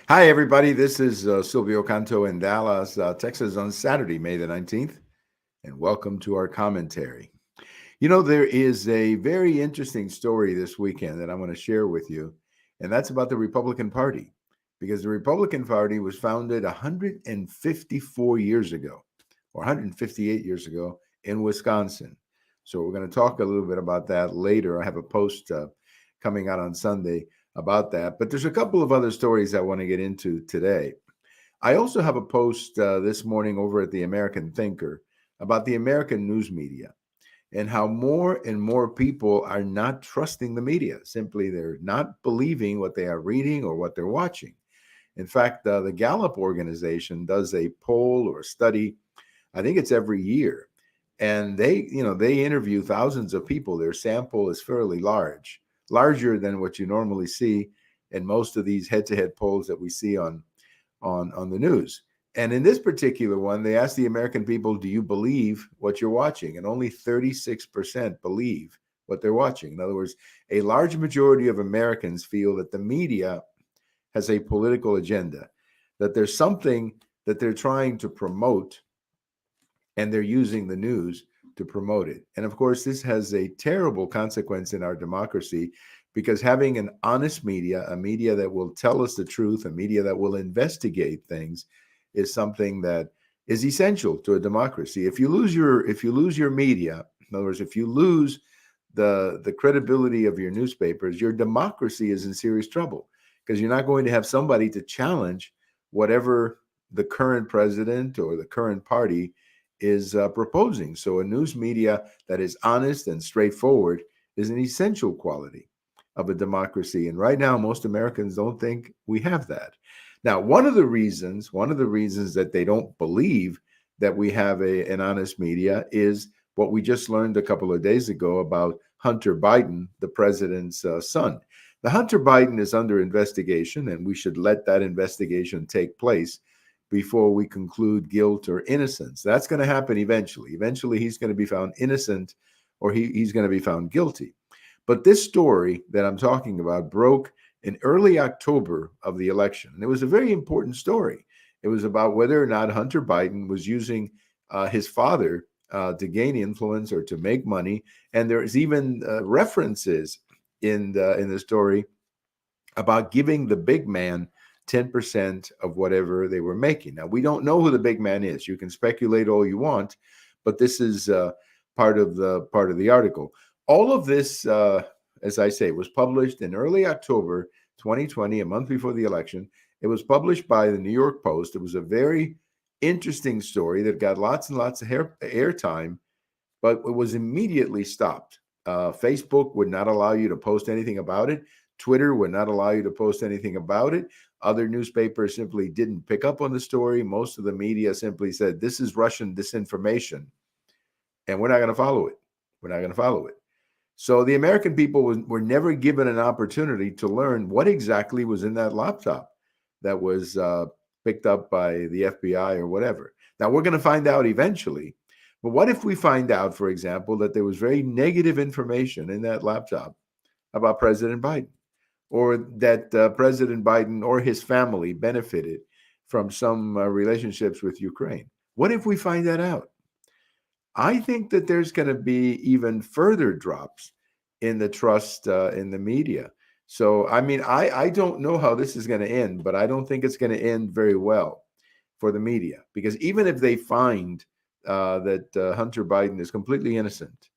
Hi, everybody. This is Silvio Canto in Dallas, Texas on Saturday, May the 19th, and welcome to our commentary. There is a very interesting story this weekend that I want to share with you, and that's about the Republican Party, because the Republican Party was founded 154 years ago, or 158 years ago in Wisconsin. So we're going to talk a little bit about that later. I have a post coming out on Sunday about that, but there's a couple of other stories I want to get into today. I also have a post this morning over at the American Thinker about the American news media and how more and more people are not trusting the media. Simply, they're not believing what they are reading or what they're watching. In fact, the Gallup organization does a poll or a study. I think it's every year, and they interview thousands of people. Their sample is fairly large, larger than what you normally see in most of these head-to-head polls that we see on the news. And in this particular one, they asked the American people, do you believe what you're watching? And only 36% believe what they're watching. In other words, a large majority of Americans feel that the media has a political agenda, that there's something that they're trying to promote, and they're using the news to promote it. And of course, this has a terrible consequence in our democracy because having an honest media, a media that will tell us the truth, a media that will investigate things, is something that is essential to a democracy. If you lose your media, in other words, if you lose the credibility of your newspapers, your democracy is in serious trouble because you're not going to have somebody to challenge whatever the current president or the current party is proposing. So a news media that is honest and straightforward is an essential quality of a democracy. And right now, most Americans don't think we have that. Now, one of the reasons that they don't believe that we have an honest media is what we just learned a couple of days ago about Hunter Biden, the president's son. The Hunter Biden is under investigation, and we should let that investigation take place before we conclude guilt or innocence. That's going to happen eventually. Eventually, he's going to be found innocent or he's going to be found guilty. But this story that I'm talking about broke in early October of the election. And it was a very important story. It was about whether or not Hunter Biden was using his father to gain influence or to make money. And there's even references in the story about giving the big man 10% of whatever they were making. Now, we don't know who the big man is. You can speculate all you want, but this is part of the article. All of this, as I say, was published in early October 2020, a month before the election. It was published by the New York Post. It was a very interesting story that got lots and lots of airtime, but it was immediately stopped. Facebook would not allow you to post anything about it. Twitter would not allow you to post anything about it. Other newspapers simply didn't pick up on the story. Most of the media simply said, this is Russian disinformation, and we're not going to follow it. We're not going to follow it. So the American people were never given an opportunity to learn what exactly was in that laptop that was picked up by the FBI or whatever. Now, we're going to find out eventually. But what if we find out, for example, that there was very negative information in that laptop about President Biden, or that President Biden or his family benefited from some relationships with Ukraine? What if we find that out? I think that there's going to be even further drops in the trust in the media. So, I mean, I don't know how this is going to end, but I don't think it's going to end very well for the media because even if they find that Hunter Biden is completely innocent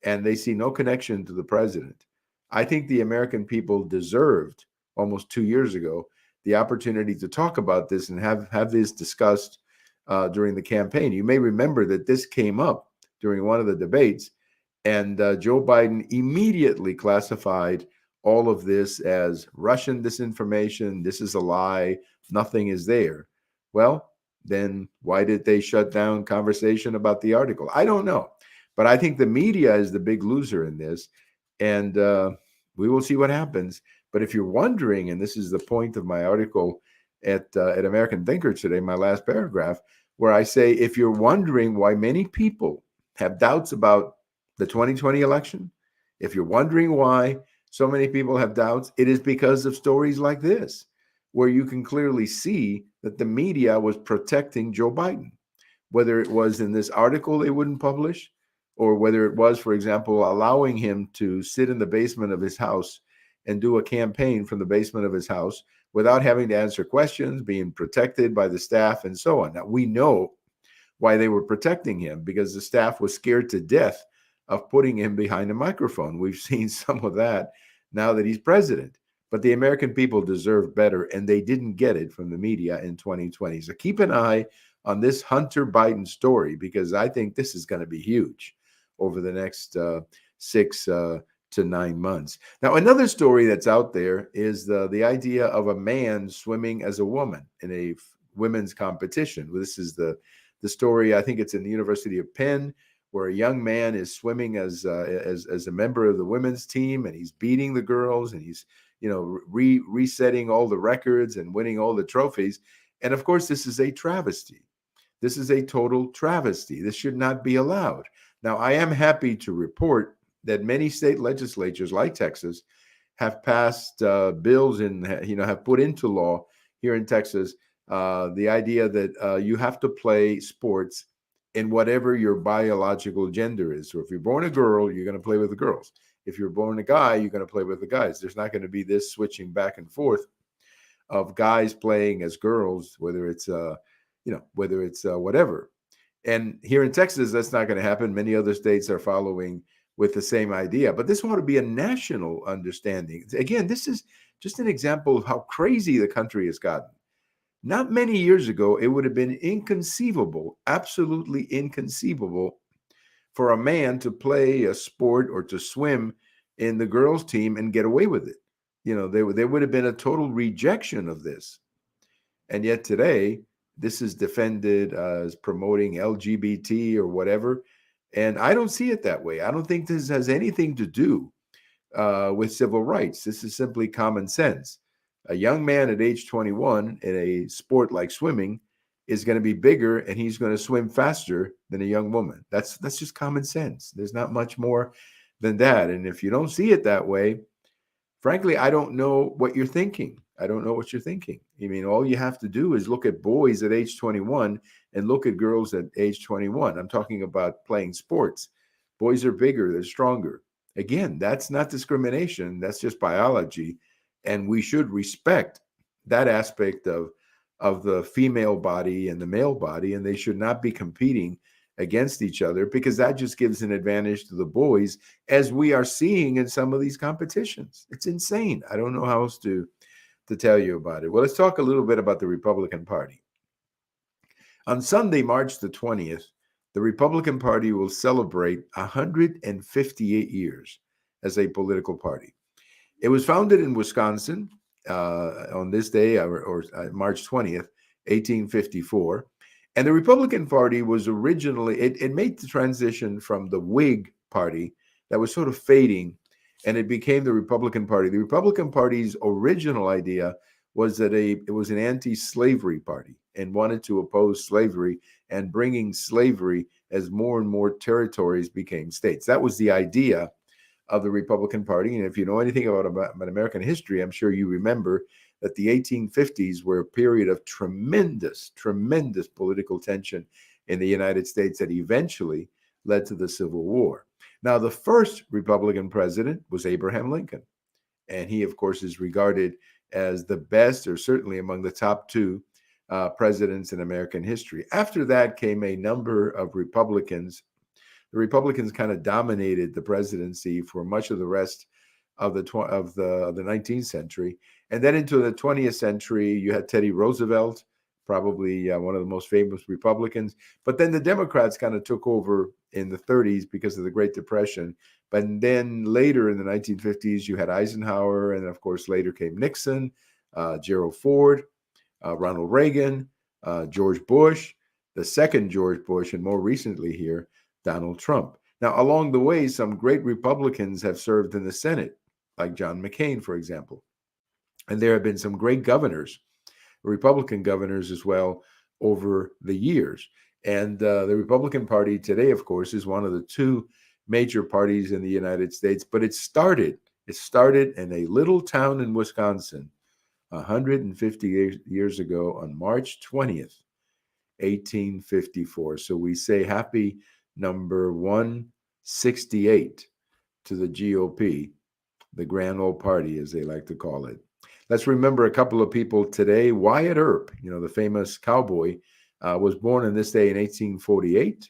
and they see no connection to the president, I think the American people deserved almost 2 years ago the opportunity to talk about this and have this discussed during the campaign. You may remember that this came up during one of the debates, and Joe Biden immediately classified all of this as Russian disinformation. This is a lie. Nothing is there. Well, then why did they shut down conversation about the article? I don't know. But I think the media is the big loser in this. And we will see what happens. But if you're wondering, and this is the point of my article at American Thinker today, my last paragraph, where I say, if you're wondering why many people have doubts about the 2020 election, if you're wondering why so many people have doubts, it is because of stories like this. where you can clearly see that the media was protecting Joe Biden, whether it was in this article they wouldn't publish, or whether it was, for example, allowing him to sit in the basement of his house and do a campaign from the basement of his house without having to answer questions, being protected by the staff, and so on. Now, we know why they were protecting him, because the staff was scared to death of putting him behind a microphone. We've seen some of that now that he's president. But the American people deserve better, and they didn't get it from the media in 2020. So keep an eye on this Hunter Biden story, because I think this is going to be huge over the next 6 to 9 months. Now, another story that's out there is the idea of a man swimming as a woman in a women's competition. This is the story. I think it's in the University of Penn, where a young man is swimming as a member of the women's team, and he's beating the girls, and he's resetting all the records and winning all the trophies. And of course, this is a travesty. This is a total travesty. This should not be allowed. Now, I am happy to report that many state legislatures, like Texas, have passed bills and have put into law here in Texas the idea that you have to play sports in whatever your biological gender is. So if you're born a girl, you're going to play with the girls. If you're born a guy, you're going to play with the guys. There's not going to be this switching back and forth of guys playing as girls, whether it's whatever. And here in Texas, that's not going to happen. Many other states are following with the same idea. But this ought to be a national understanding. Again, this is just an example of how crazy the country has gotten. Not many years ago, it would have been inconceivable, absolutely inconceivable, for a man to play a sport or to swim in the girls' team and get away with it. There would have been a total rejection of this. And yet today, this is defended as promoting LGBT or whatever. And I don't see it that way. I don't think this has anything to do with civil rights. This is simply common sense. A young man at age 21 in a sport like swimming is going to be bigger, and he's going to swim faster than a young woman. That's just common sense. There's not much more than that. And if you don't see it that way, frankly, I don't know what you're thinking. I don't know what you're thinking. I mean, all you have to do is look at boys at age 21 and look at girls at age 21. I'm talking about playing sports. Boys are bigger, they're stronger. Again, that's not discrimination. That's just biology. And we should respect that aspect of the female body and the male body, and they should not be competing against each other, because that just gives an advantage to the boys, as we are seeing in some of these competitions. It's insane. I don't know how else to tell you about it. Well, let's talk a little bit about the Republican Party. On Sunday, March the 20th, the Republican Party will celebrate 158 years as a political party. It was founded in Wisconsin on this day, or March 20th, 1854. And the Republican Party was originally, it made the transition from the Whig Party that was sort of fading, and it became the Republican Party. The Republican Party's original idea was that it was an anti-slavery party and wanted to oppose slavery and bringing slavery as more and more territories became states. That was the idea of the Republican Party. And if you know anything about American history, I'm sure you remember that the 1850s were a period of tremendous political tension in the United States that eventually led to the Civil War. Now, the first Republican president was Abraham Lincoln. And he, of course, is regarded as the best, or certainly among the top two presidents in American history. After that came a number of Republicans. The Republicans kind of dominated the presidency for much of the rest of the 19th century. And then into the 20th century, you had Teddy Roosevelt, probably one of the most famous Republicans. But then the Democrats kind of took over in the 30s because of the Great Depression. But then later in the 1950s, you had Eisenhower, and of course later came Nixon, Gerald Ford, Ronald Reagan, George Bush, the second George Bush, and more recently here, Donald Trump. Now, along the way, some great Republicans have served in the Senate, like John McCain, for example. And there have been some great governors, Republican governors as well, over the years. And the Republican Party today, of course, is one of the two major parties in the United States. But it started in a little town in Wisconsin 150 years ago on March 20th, 1854. So we say happy number 168 to the GOP, the Grand Old Party, as they like to call it. Let's remember a couple of people today. Wyatt Earp, the famous cowboy, was born on this day in 1848.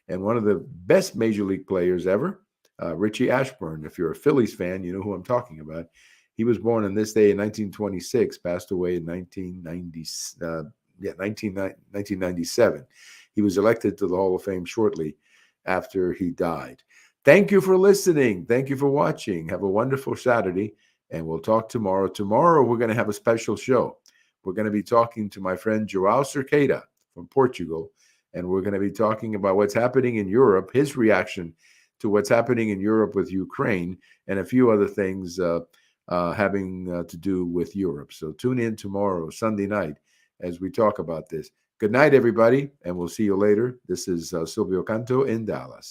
And one of the best major league players ever, Richie Ashburn. If you're a Phillies fan, you know who I'm talking about. He was born on this day in 1926, passed away in 1997. He was elected to the Hall of Fame shortly after he died. Thank you for listening. Thank you for watching. Have a wonderful Saturday, and we'll talk tomorrow. Tomorrow, we're going to have a special show. We're going to be talking to my friend João Cerqueira from Portugal, and we're going to be talking about what's happening in Europe, his reaction to what's happening in Europe with Ukraine, and a few other things having to do with Europe. So tune in tomorrow, Sunday night, as we talk about this. Good night, everybody, and we'll see you later. This is Silvio Canto in Dallas.